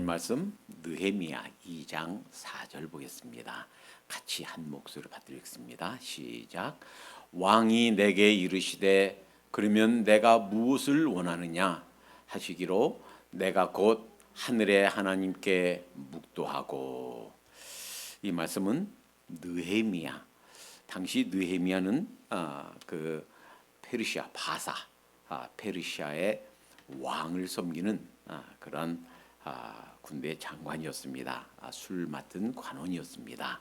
하나님 말씀 느헤미야 2장 4절 보겠습니다. 같이 한 목소리로 받들겠습니다. 시작. 왕이 내게 이르시되 그러면 내가 무엇을 원하느냐 하시기로 내가 곧 하늘의 하나님께 묵도하고. 이 말씀은 느헤미야, 당시 느헤미야는 그 페르시아 바사, 페르시아의 왕을 섬기는 그런 군대 장관이었습니다. 술 맡은 관원이었습니다.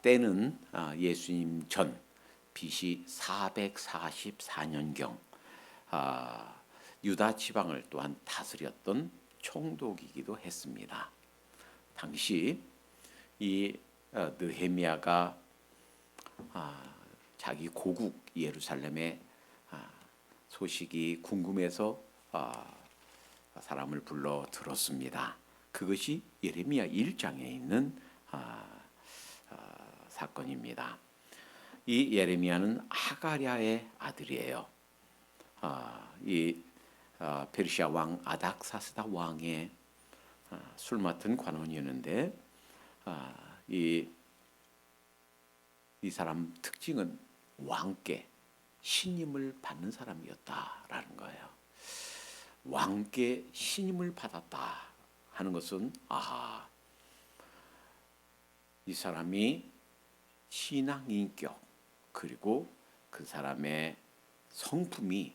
때는 예수님 전 BC 444년경 유다 지방을 또한 다스렸던 총독이기도 했습니다. 당시 이 느헤미야가 자기 고국 예루살렘의 소식이 궁금해서 사람을 불러 들었습니다. 그것이 예레미야 1장에 있는 사건입니다. 이 예레미야는 하가랴의 아들이에요. 이 페르시아 왕 아닥사스다 왕의 술 맡은 관원이었는데 이 사람 특징은 왕께 신임을 받는 사람이었다라는 거예요. 왕께 신임을 받았다 하는 것은 이 사람이 신앙 인격 그리고 그 사람의 성품이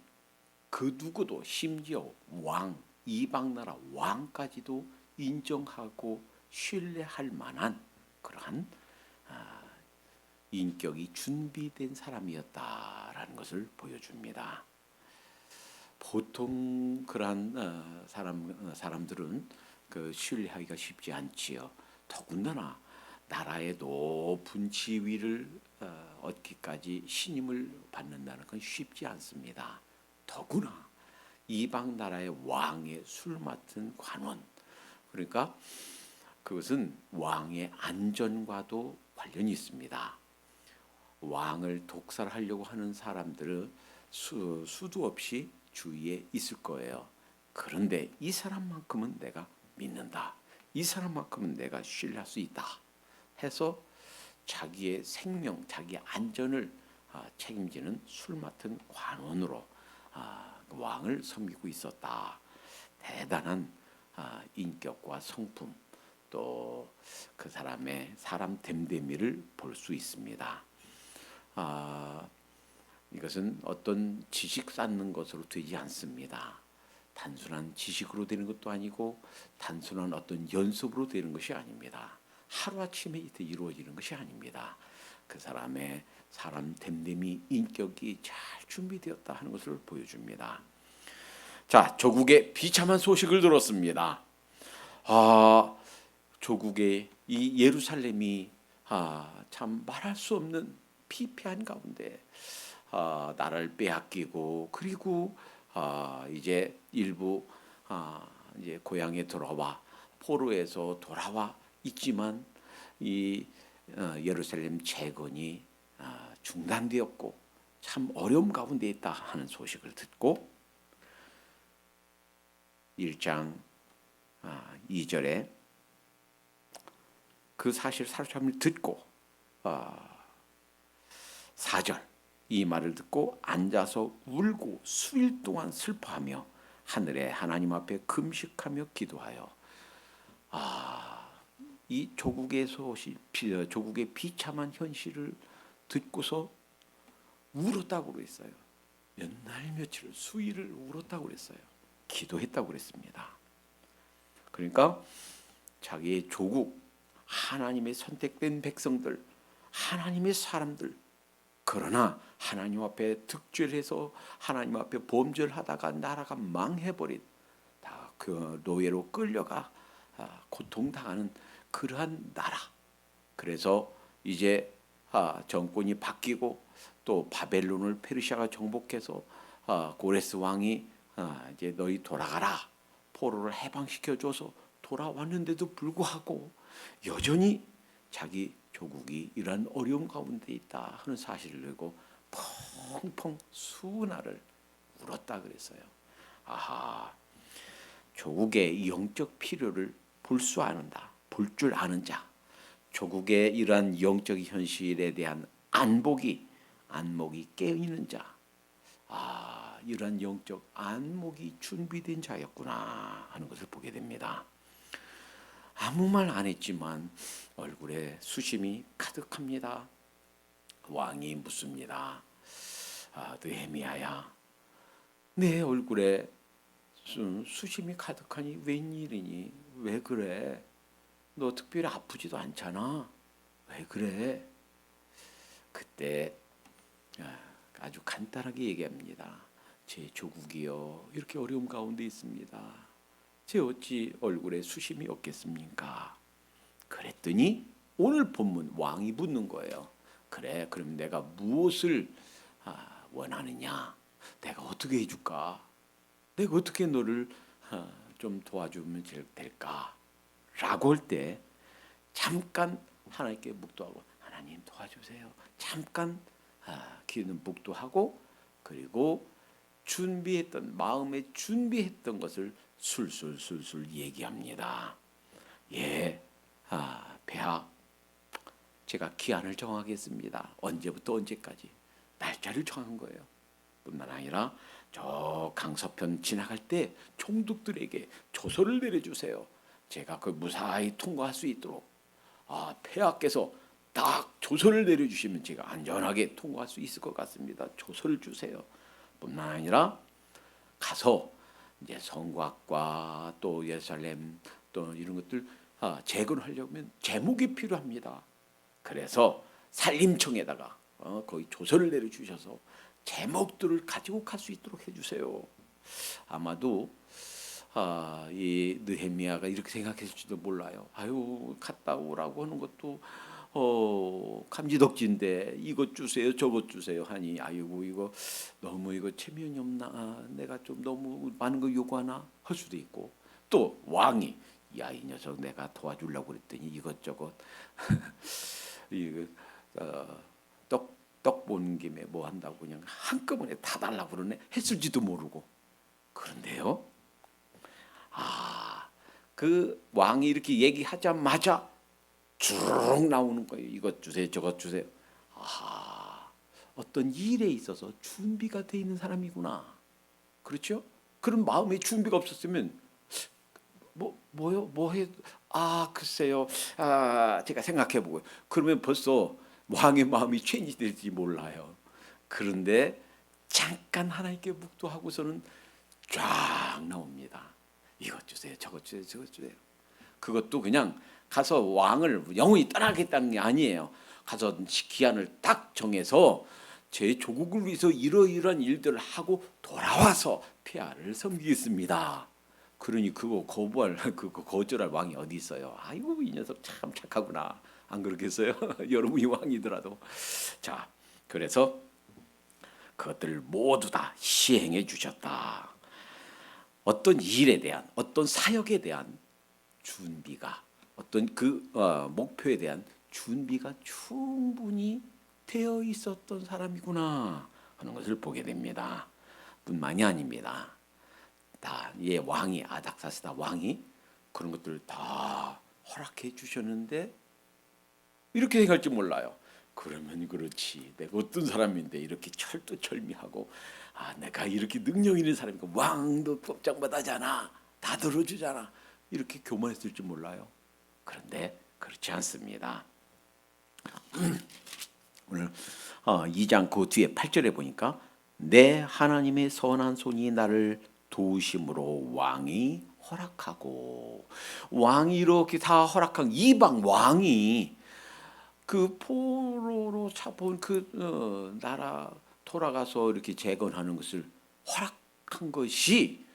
그 누구도 심지어 왕, 이방 나라 왕까지도 인정하고 신뢰할 만한 그러한 인격이 준비된 사람이었다라는 것을 보여줍니다. 보통 그러한 사람들은 그 신뢰하기가 쉽지 않지요. 더군다나 나라의 높은 지위를 얻기까지 신임을 받는다는 건 쉽지 않습니다. 더구나 이방 나라의 왕의 술 맡은 관원, 그러니까 그것은 왕의 안전과도 관련이 있습니다. 왕을 독살하려고 하는 사람들은 수도 없이 주위에 있을 거예요. 그런데 이 사람만큼은 내가 믿는다, 이 사람만큼은 내가 신뢰할 수 있다 해서 자기의 생명, 자기의 안전을 책임지는 술 맡은 관원으로 왕을 섬기고 있었다. 대단한 인격과 성품, 또 그 사람의 사람 됨됨이를 볼 수 있습니다. 이것은 어떤 지식 쌓는 것으로 되지 않습니다. 단순한 지식으로 되는 것도 아니고 단순한 어떤 연습으로 되는 것이 아닙니다. 하루아침에 이루어지는 것이 아닙니다. 그 사람의 사람 됨됨이 인격이 잘 준비되었다 하는 것을 보여줍니다. 자, 조국의 비참한 소식을 들었습니다. 조국의 이 예루살렘이 참 말할 수 없는 피폐한 가운데 나라를 빼앗기고, 그리고 이제 일부 이제 고향에 돌아와 포로에서 돌아와 있지만 이 예루살렘 재건이 중단되었고 참 어려움 가운데 있다 하는 소식을 듣고 1장 2절에 그 사실 사로잡음을 듣고 4절 이 말을 듣고 앉아서 울고 수일 동안 슬퍼하며 하늘의 하나님 앞에 금식하며 기도하여 이 조국의 소식, 조국의 비참한 현실을 듣고서 울었다고 그랬어요. 몇 날 며칠 수일을 울었다고 그랬어요. 기도했다고 그랬습니다. 그러니까 자기의 조국, 하나님의 선택된 백성들, 하나님의 사람들, 그러나 하나님 앞에 득죄해서 하나님 앞에 범죄하다가 나라가 망해버린, 다 그 노예로 끌려가 고통당하는 그러한 나라. 그래서 이제 정권이 바뀌고 또 바벨론을 페르시아가 정복해서 고레스 왕이 이제 너희 돌아가라, 포로를 해방시켜줘서 돌아왔는데도 불구하고 여전히 자기 조국이 이러한 어려움 가운데 있다 하는 사실을 알고 펑펑 수날을 울었다 그랬어요. 조국의 영적 필요를 볼 줄 아는 자, 조국의 이러한 영적 현실에 대한 안목이 깨어 있는 자, 이러한 영적 안목이 준비된 자였구나 하는 것을 보게 됩니다. 아무 말 안 했지만 얼굴에 수심이 가득합니다. 왕이 묻습니다. 느헤미야야, 내 얼굴에 수심이 가득하니 웬일이니? 왜 그래? 너 특별히 아프지도 않잖아. 왜 그래? 그때 아주 간단하게 얘기합니다. 제 조국이요, 이렇게 어려움 가운데 있습니다. 제 어찌 얼굴에 수심이 없겠습니까? 그랬더니 오늘 본문 왕이 묻는 거예요. 그래, 그럼 내가 무엇을 원하느냐? 내가 어떻게 해줄까? 내가 어떻게 너를 좀 도와주면 될까? 라고 할 때 잠깐 하나님께 묵도하고, 하나님 도와주세요. 잠깐 기도는 묵도하고, 그리고 마음에 준비했던 것을 술술 얘기합니다. 예, 폐하, 제가 기한을 정하겠습니다. 언제부터 언제까지 날짜를 정한 거예요. 뿐만 아니라 저 강서편 지나갈 때 총독들에게 조서를 내려주세요. 제가 그 무사히 통과할 수 있도록 폐하께서 딱 조서를 내려주시면 제가 안전하게 통과할 수 있을 것 같습니다. 조서를 주세요. 뿐만 아니라 가서 이제 성곽과 또 예루살렘 또 이런 것들 재건하려면 제목이 필요합니다. 그래서 산림청에다가 거기 조서를 내려주셔서 제목들을 가지고 갈 수 있도록 해주세요. 아마도 이 느헤미야가 이렇게 생각했을지도 몰라요. 갔다 오라고 하는 것도 감지덕지인데 이것 주세요, 저것 주세요 하니 이거 너무 체면이 없나? 내가 좀 너무 많은 거 요구하나? 할 수도 있고, 또 왕이 이 녀석 내가 도와주려고 그랬더니 이것저것 이거 떡 본 김에 뭐 한다고 그냥 한꺼번에 다 달라고 그러네 했을지도 모르고. 그런데요, 그 왕이 이렇게 얘기하자마자 쭉 나오는 거예요. 이것 주세요, 저것 주세요. 어떤 일에 있어서 준비가 돼 있는 사람이구나. 그렇죠? 그런 마음의 준비가 없었으면 뭐 해? 글쎄요. 제가 생각해 보고. 그러면 벌써 왕의 마음이 체인지 될지 몰라요. 그런데 잠깐 하나님께 묵도하고서는 쫙 나옵니다. 이것 주세요, 저것 주세요, 저것 주세요. 그것도 그냥 가서 왕을 영원히 떠나겠다는 게 아니에요. 가서 기한을 딱 정해서 제 조국을 위해서 이러이러한 일들을 하고 돌아와서 폐하를 섬기겠습니다. 그러니 그거 거절할 왕이 어디 있어요? 이 녀석 참 착하구나. 안 그렇겠어요? 여러분이 왕이더라도. 자, 그래서 그것들을 모두 다 시행해 주셨다. 어떤 일에 대한, 어떤 사역에 대한 준비가, 어떤 목표에 대한 준비가 충분히 되어 있었던 사람이구나 하는 것을 보게 됩니다. 뿐만이 아닙니다. 왕이 아닥사스다 왕이 그런 것들을 다 허락해 주셨는데 이렇게 생각할지 몰라요. 그러면 그렇지, 내가 어떤 사람인데 이렇게 철두철미하고 내가 이렇게 능력 있는 사람이고 왕도 법장받아잖아, 다 들어주잖아, 이렇게 교만했을지 몰라요. 그런데 그렇지 않습니다. 오늘 2장 그 뒤에 8절에 보니까 내 하나님의 선한 손이 나를 도우심으로 왕이 허락하고, 왕이 이렇게 다 허락한 이방 왕이 그 포로로 잡아온 나라 돌아가서 이렇게 재건하는 것을 허락한 것이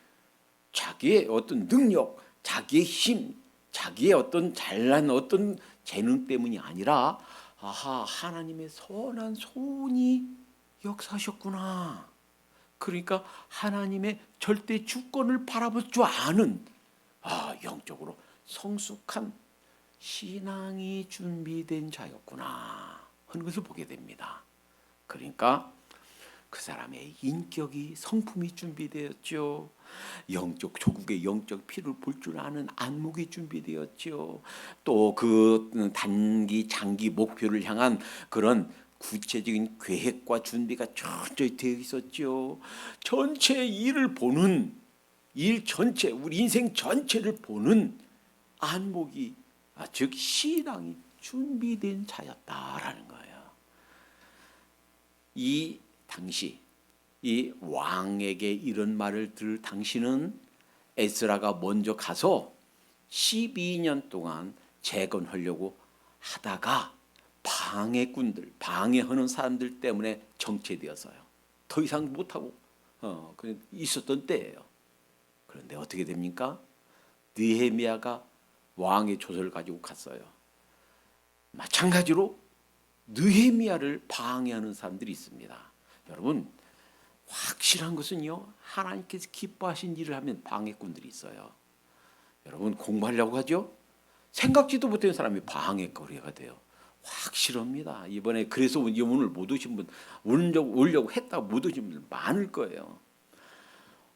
자기의 어떤 능력, 자기의 힘, 자기의 어떤 잘난 어떤 재능 때문이 아니라 하나님의 선한 손이 역사하셨구나. 그러니까 하나님의 절대 주권을 바라볼 줄 아는 영적으로 성숙한 신앙이 준비된 자였구나 하는 것을 보게 됩니다. 그러니까 그 사람의 인격이, 성품이 준비되었죠. 영적 조국의 영적 피를 볼 줄 아는 안목이 준비되었죠. 또 그 단기 장기 목표를 향한 그런 구체적인 계획과 준비가 철저히 되어 있었죠. 전체 일을 보는 일 전체, 우리 인생 전체를 보는 안목이 즉 신앙이 준비된 자였다라는 거예요. 이 당시 이 왕에게 이런 말을 들을 당시는 에스라가 먼저 가서 12년 동안 재건하려고 하다가 방해꾼들, 방해하는 사람들 때문에 정체되어서요. 더 이상 못하고 있었던 때예요. 그런데 어떻게 됩니까? 느헤미야가 왕의 조서를 가지고 갔어요. 마찬가지로 느헤미야를 방해하는 사람들이 있습니다. 여러분, 확실한 것은요, 하나님께서 기뻐하신 일을 하면 방해꾼들이 있어요. 여러분, 공부하려고 하죠? 생각지도 못한 사람이 방해거리가 돼요. 확실합니다. 이번에 그래서 이 오늘 못 오신 분, 오려고 했다가 못 오신 분들 많을 거예요.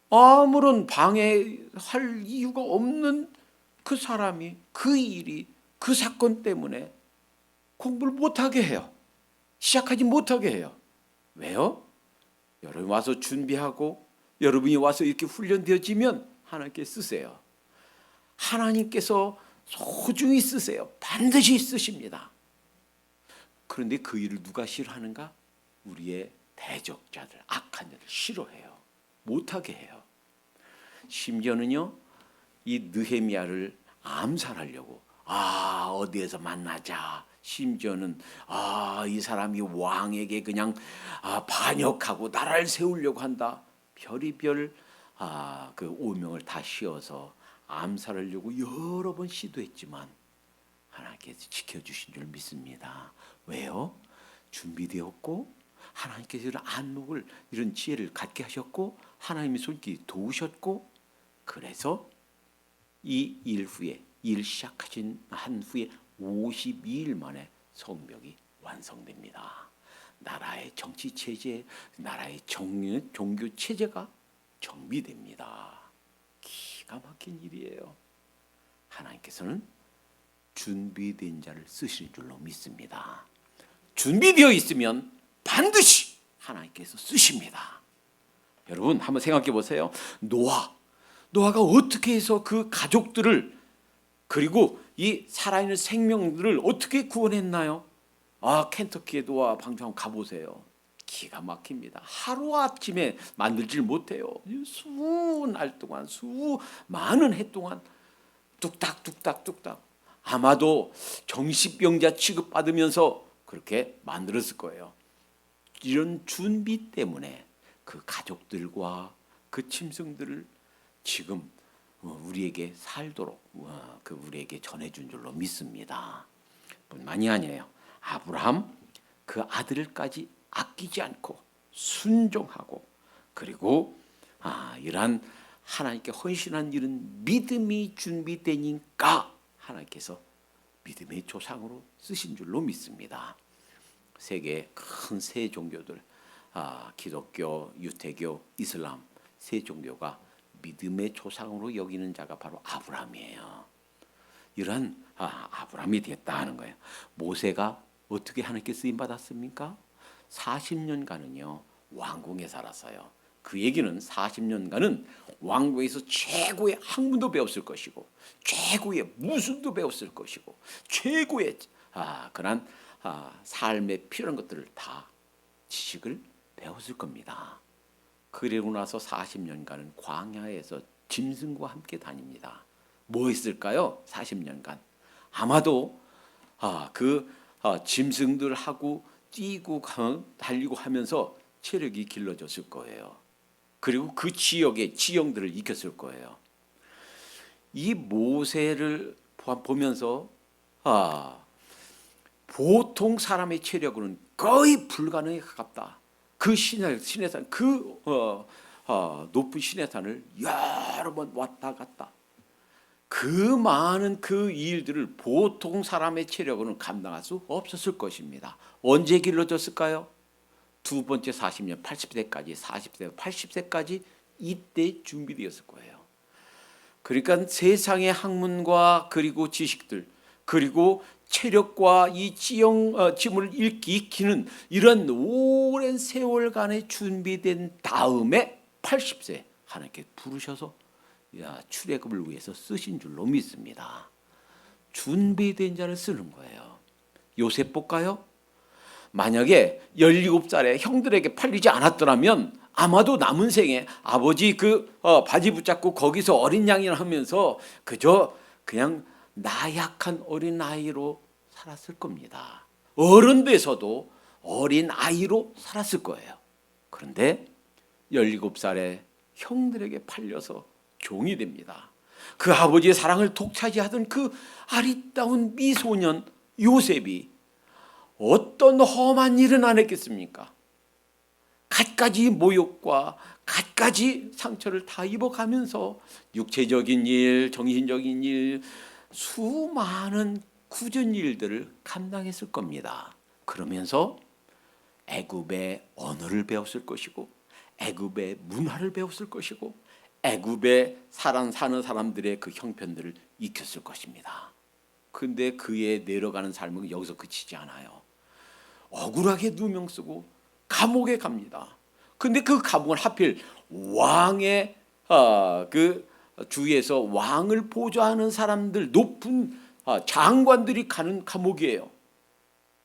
아무런 방해할 이유가 없는 그 사람이, 그 일이, 그 사건 때문에 공부를 못하게 해요. 시작하지 못하게 해요. 왜요? 여러분 와서 준비하고 여러분이 와서 이렇게 훈련되어지면 하나님께 쓰세요. 하나님께서 소중히 쓰세요. 반드시 쓰십니다. 그런데 그 일을 누가 싫어하는가? 우리의 대적자들, 악한 자들 싫어해요. 못하게 해요. 심지어는요, 이 느헤미야를 암살하려고 어디에서 만나자. 심지어는 이 사람이 왕에게 그냥 반역하고 나라를 세우려고 한다. 별의별 그 오명을 다 씌워서 암살하려고 여러 번 시도했지만 하나님께서 지켜주신 줄 믿습니다. 왜요? 준비되었고 하나님께서 이런 안목을, 이런 지혜를 갖게 하셨고 하나님의 손길이 도우셨고, 그래서 이 일 후에, 일 시작하신 한 후에 52일 만에 성벽이 완성됩니다. 나라의 정치 체제, 나라의 종교 체제가 정비됩니다. 기가 막힌 일이에요. 하나님께서는 준비된 자를 쓰시는 줄로 믿습니다. 준비되어 있으면 반드시 하나님께서 쓰십니다. 여러분 한번 생각해 보세요. 노아가 어떻게 해서 그 가족들을, 그리고 이 살아있는 생명들을 어떻게 구원했나요? 켄터키에 노아 방주 한번 가보세요. 기가 막힙니다. 하루아침에 만들질 못해요. 수날 동안, 많은 해 동안 뚝딱 아마도 정신병자 취급받으면서 그렇게 만들었을 거예요. 이런 준비 때문에 그 가족들과 그 짐승들을 지금 우리에게 살도록 우리에게 전해준 줄로 믿습니다. 뿐만이 아니에요. 아브라함 그 아들까지 아끼지 않고 순종하고, 그리고 이러한 하나님께 헌신한 이런 믿음이 준비되니까 하나님께서 믿음의 조상으로 쓰신 줄로 믿습니다. 세계 큰 세 종교들, 기독교, 유태교, 이슬람 세 종교가 믿음의 조상으로 여기는 자가 바로 아브라함이에요. 이런 아브라함이 됐다 하는 거예요. 모세가 어떻게 하나님께 쓰임 받았습니까? 40년간은요 왕궁에 살았어요. 그 얘기는 40년간은 왕궁에서 최고의 학문도 배웠을 것이고, 최고의 무술도 배웠을 것이고, 최고의 그런 삶에 필요한 것들을 다 지식을 배웠을 겁니다. 그리고 나서 40년간은 광야에서 짐승과 함께 다닙니다. 뭐 했을까요? 40년간 아마도 짐승들하고 뛰고 달리고 하면서 체력이 길러졌을 거예요. 그리고 그 지역의 지형들을 익혔을 거예요. 이 모세를 보면서 보통 사람의 체력으로는 거의 불가능에 가깝다. 그 시내산, 그 높은 시내산을 여러 번 왔다 갔다. 그 많은 그 일들을 보통 사람의 체력으로는 감당할 수 없었을 것입니다. 언제 길러졌을까요? 두 번째 40년, 80세까지, 40세, 80세까지 이때 준비되었을 거예요. 그러니까 세상의 학문과 그리고 지식들 그리고 체력과 이 짐을 익히는 이런 오랜 세월간의 준비된 다음에 80세 하나님께 부르셔서 출애굽을 위해서 쓰신 줄로 믿습니다. 준비된 자를 쓰는 거예요. 요셉 볼까요? 만약에 17살에 형들에게 팔리지 않았더라면 아마도 남은 생에 아버지 바지 붙잡고 거기서 어린 양이라 하면서 그냥 나약한 어린 아이로 살았을 겁니다. 어른 돼서도 어린 아이로 살았을 거예요. 그런데 17살에 형들에게 팔려서 종이 됩니다. 그 아버지의 사랑을 독차지하던 그 아리따운 미소년 요셉이 어떤 험한 일은 안 했겠습니까? 갖가지 모욕과 갖가지 상처를 다 입어가면서 육체적인 일, 정신적인 일, 수많은 굳은 일들을 감당했을 겁니다. 그러면서 애굽의 언어를 배웠을 것이고 애굽의 문화를 배웠을 것이고 애굽에 사는 사람들의 그 형편들을 익혔을 것입니다. 근데 그의 내려가는 삶은 여기서 그치지 않아요. 억울하게 누명 쓰고 감옥에 갑니다. 근데 그 감옥을 하필 왕의 그 주위에서 왕을 보좌하는 사람들, 높은 장관들이 가는 감옥이에요.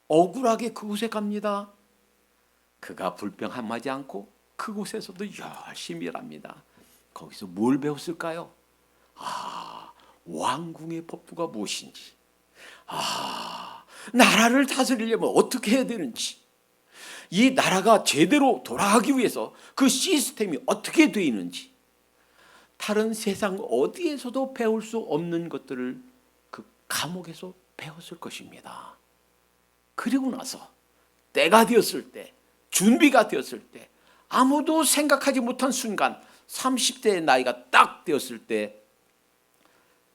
억울하게 그곳에 갑니다. 그가 불평하지 않고 그곳에서도 열심히 일합니다. 거기서 뭘 배웠을까요? 왕궁의 법도가 무엇인지, 나라를 다스리려면 어떻게 해야 되는지, 이 나라가 제대로 돌아가기 위해서 그 시스템이 어떻게 되어 있는지, 다른 세상 어디에서도 배울 수 없는 것들을 그 감옥에서 배웠을 것입니다. 그리고 나서 때가 되었을 때, 준비가 되었을 때, 아무도 생각하지 못한 순간 30대의 나이가 딱 되었을 때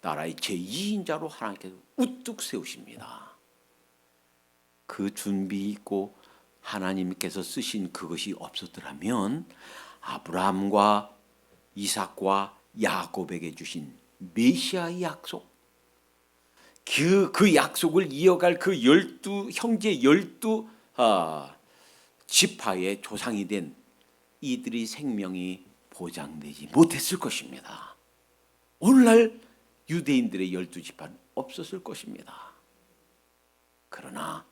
나라의 제2인자로 하나님께서 우뚝 세우십니다. 그 준비 있고 하나님께서 쓰신 그것이 없었더라면 아브라함과 이삭과 야곱에게 주신 메시아의 약속, 그 약속을 이어갈 그 12형제 12 지파의 조상이 된 이들의 생명이 보장되지 못했을 것입니다. 오늘날 유대인들의 12지파는 없었을 것입니다. 그러나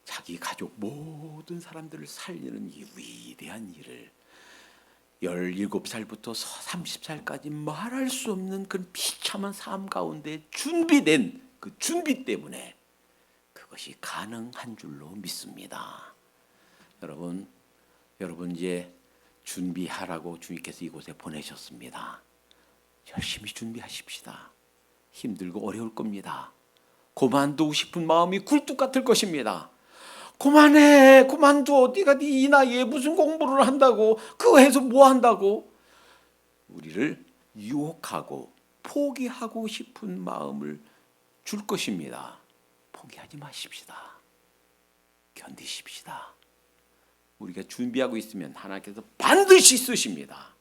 자기 가족 모든 사람들을 살리는 이 위대한 일을 17살부터 30살까지 말할 수 없는 그 비참한 삶 가운데 준비된 그 준비 때문에 그것이 가능한 줄로 믿습니다. 여러분 이제 준비하라고 주님께서 이곳에 보내셨습니다. 열심히 준비하십시다. 힘들고 어려울 겁니다. 그만두고 싶은 마음이 굴뚝 같을 것입니다. 그만둬. 네가 이 나이에 무슨 공부를 한다고, 그거 해서 뭐 한다고. 우리를 유혹하고 포기하고 싶은 마음을 줄 것입니다. 포기하지 마십시다. 견디십시다. 우리가 준비하고 있으면 하나님께서 반드시 쓰십니다.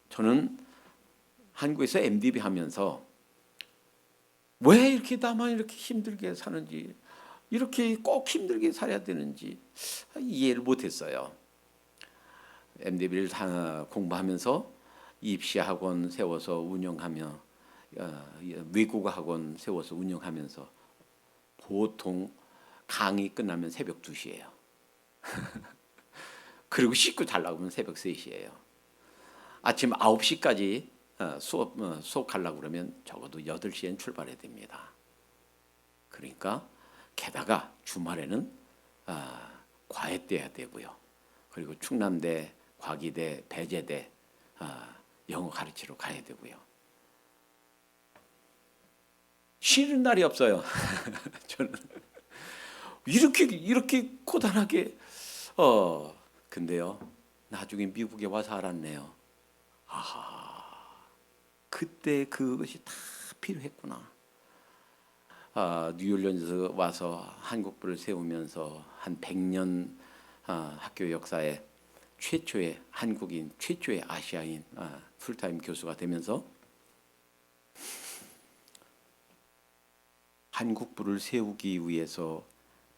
저는 한국에서 MDB 하면서 왜 이렇게 나만 이렇게 힘들게 사는지, 이렇게 꼭 힘들게 살아야 되는지 이해를 못했어요. MDB를 공부하면서 입시학원 세워서 운영하며 외국어 학원 세워서 운영하면서 보통 강의 끝나면 새벽 2시예요. 그리고 씻고 자려고 하면 새벽 3시예요. 아침 9시까지 수업하려고 그러면 적어도 8시엔 출발해야 됩니다. 그러니까 게다가 주말에는 과외 해야 되고요. 그리고 충남대, 과기대, 배제대 영어 가르치러 가야 되고요. 쉬는 날이 없어요. 저는 이렇게 고단하게 근데요. 나중에 미국에 와서 알았네요. 그때 그것이 다 필요했구나. 뉴올리언스 와서 한국부를 세우면서 한 100년 학교 역사에 최초의 한국인, 최초의 아시아인 풀타임 교수가 되면서 한국부를 세우기 위해서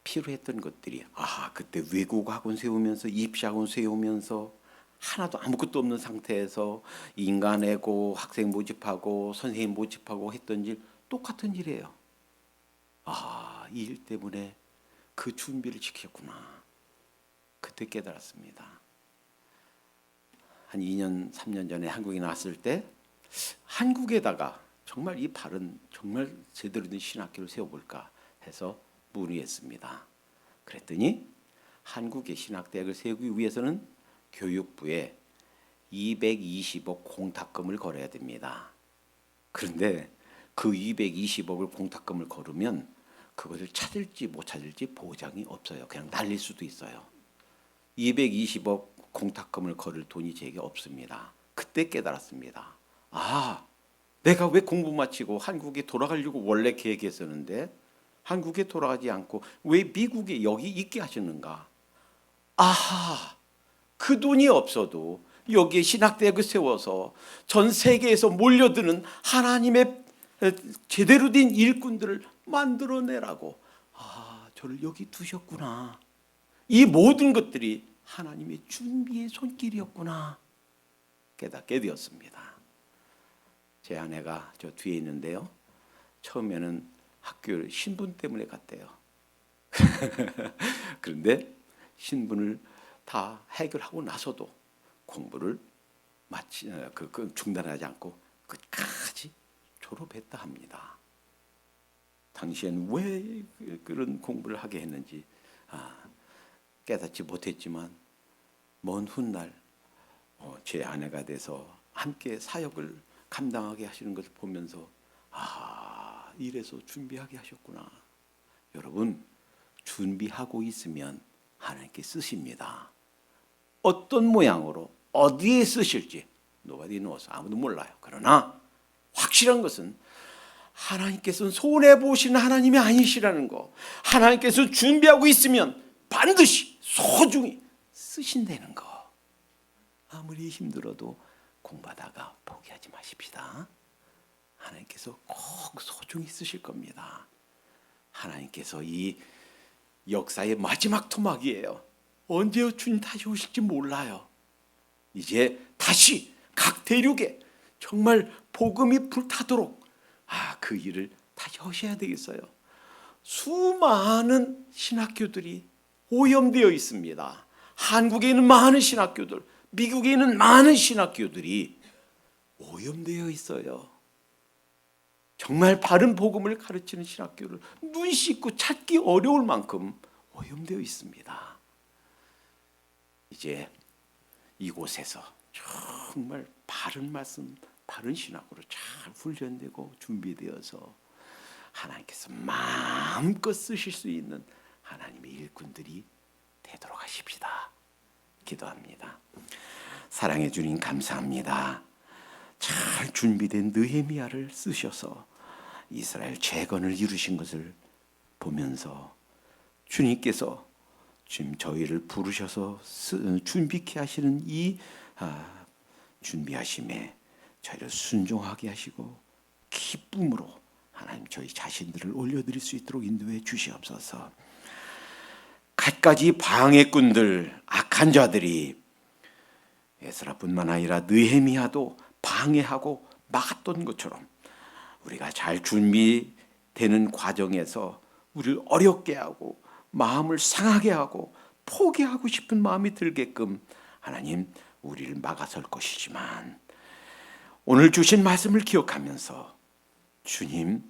필요했던 것들이 그때 외국학원 세우면서 입시학원 세우면서 하나도 아무것도 없는 상태에서 인간 내고 학생 모집하고 선생님 모집하고 했던 일 똑같은 일이에요. 이 일 때문에 그 준비를 시켰구나. 그때 깨달았습니다. 한 2년, 3년 전에 한국에 나왔을 때 한국에다가 정말 이 바른 정말 제대로 된 신학교를 세워볼까 해서 문의했습니다. 그랬더니 한국의 신학대학을 세우기 위해서는 교육부에 220억 공탁금을 걸어야 됩니다. 그런데 그 220억을 공탁금을 걸으면 그것을 찾을지 못 찾을지 보장이 없어요. 그냥 날릴 수도 있어요. 220억 공탁금을 걸을 돈이 제게 없습니다. 그때 깨달았습니다. 내가 왜 공부 마치고 한국에 돌아가려고 원래 계획했었는데 한국에 돌아가지 않고 왜 미국에 여기 있게 하셨는가? 그 돈이 없어도 여기에 신학대학을 세워서 전 세계에서 몰려드는 하나님의 제대로 된 일꾼들을 만들어내라고 저를 여기 두셨구나. 이 모든 것들이 하나님의 준비의 손길이었구나 깨닫게 되었습니다. 제 아내가 저 뒤에 있는데요. 처음에는 학교를 신분 때문에 갔대요. 그런데 신분을 다 해결하고 나서도 공부를 중단하지 않고 끝까지 졸업했다 합니다. 당시엔 왜 그런 공부를 하게 했는지 깨닫지 못했지만 먼 훗날 제 아내가 돼서 함께 사역을 감당하게 하시는 것을 보면서 이래서 준비하게 하셨구나. 여러분 준비하고 있으면 하나님께 쓰십니다. 어떤 모양으로 어디에 쓰실지 nobody knows. 아무도 몰라요. 그러나 확실한 것은 하나님께서는 손해보시는 하나님이 아니시라는 거. 하나님께서 준비하고 있으면 반드시 소중히 쓰신다는 거. 아무리 힘들어도 공부하다가 포기하지 마십시다. 하나님께서 꼭 소중히 쓰실 겁니다. 하나님께서 이 역사의 마지막 토막이에요. 언제 주님 다시 오실지 몰라요. 이제 다시 각 대륙에 정말 복음이 불타도록 그 일을 다시 하셔야 되겠어요. 수많은 신학교들이 오염되어 있습니다. 한국에 있는 많은 신학교들, 미국에 있는 많은 신학교들이 오염되어 있어요. 정말 바른 복음을 가르치는 신학교를 눈 씻고 찾기 어려울 만큼 오염되어 있습니다. 이제 이곳에서 정말 바른 말씀, 바른 신학으로 잘 훈련되고 준비되어서 하나님께서 마음껏 쓰실 수 있는 하나님의 일꾼들이 되도록 하십시다. 기도합니다. 사랑해 주님 감사합니다. 잘 준비된 느헤미야를 쓰셔서 이스라엘 재건을 이루신 것을 보면서 주님께서 지금 저희를 부르셔서 준비케 하시는 이 준비하심에 저희를 순종하게 하시고 기쁨으로 하나님 저희 자신들을 올려드릴 수 있도록 인도해 주시옵소서. 갖가지 방해꾼들, 악한 자들이 에스라뿐만 아니라 느헤미야도 방해하고 막았던 것처럼 우리가 잘 준비되는 과정에서 우리를 어렵게 하고 마음을 상하게 하고 포기하고 싶은 마음이 들게끔 하나님 우리를 막아설 것이지만 오늘 주신 말씀을 기억하면서 주님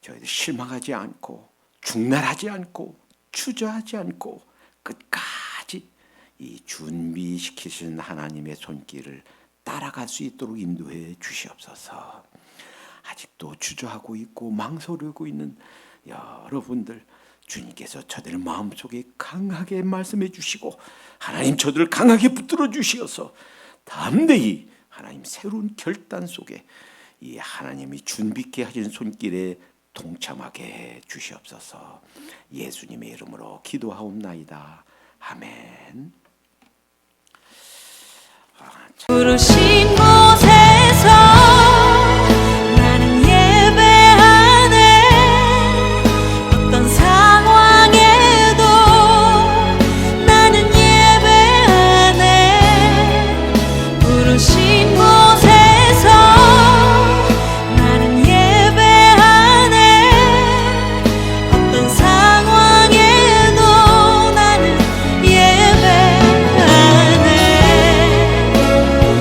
저희들 실망하지 않고 중날하지 않고 주저하지 않고 끝까지 이 준비시키신 하나님의 손길을 따라갈 수 있도록 인도해 주시옵소서. 아직도 주저하고 있고 망설이고 있는 여러분들 주님께서 저들 마음속에 강하게 말씀해 주시고 하나님 저들을 강하게 붙들어 주시어서 담대히 하나님 새로운 결단 속에 이 하나님이 준비케 하신 손길에 동참하게 해 주시옵소서. 예수님의 이름으로 기도하옵나이다. 아멘. 부르신